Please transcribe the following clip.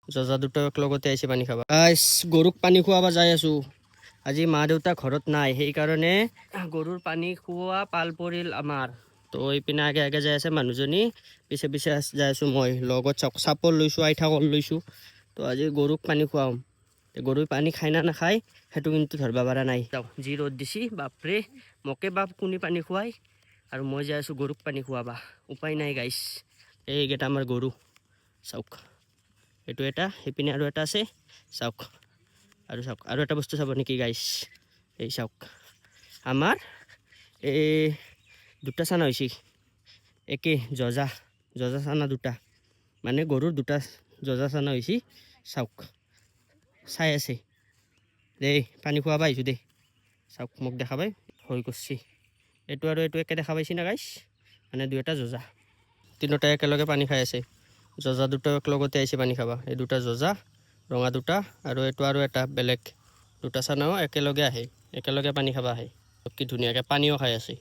জজা দুটা একলগতে আহিছে পানী খাবা। গৰুক পানী খুৱাব যাই আছোঁ। আজি মা দেউতা ঘৰত নাই, সেইকাৰণে গৰুৰ পানী খুওৱা পাল পৰিল আমাৰ। তো এইপিনে আগে আগে যাই আছে মানুহজনী, পিছে পিছে যাই আছোঁ মই। লগত চাপৰ লৈছোঁ, আইঠা কল লৈছোঁ। তো আজি গৰুক পানী খুৱাম। গৰুই পানী খাই না নাখায় সেইটো কিন্তু ধৰিব পৰা নাই। যি ৰ'দ দিছি বাপৰে, মোকে বাপ কোনে পানী খুৱাই আৰু মই যাই আছোঁ গৰুক পানী খুৱাবা। উপায় নাই গাইছ। এইকেইটা আমাৰ গৰু চাওক, এইটো এটা, সেইপিনে আৰু এটা আছে চাওক। চাওক আৰু এটা বস্তু চাব নেকি গাইছ, এই চাওক আমাৰ এই দুটা চানা হৈছে একে জজা চানা দুটা, মানে গৰুৰ দুটা জজা চানা হৈছে। চাওক চাই আছে দেই, পানী খুৱাব আহিছোঁ দেই। চাওক মোক দেখা পাই ভয় কৰিছে। এইটো আৰু এইটো একে দেখা পাইছি না গাইছ, মানে দুয়োটা জজা, তিনিওটাই একেলগে পানী খাই আছে। জজা দুটা একলগতে আহিছে পানী খাবা। এই দুটা জজা ৰঙা দুটা, আৰু এইটো আৰু এটা বেলেগ দুটা চানাও একেলগে আহে, একেলগে পানী খাবা আহে। কি ধুনীয়াকৈ পানীও খাই আছে।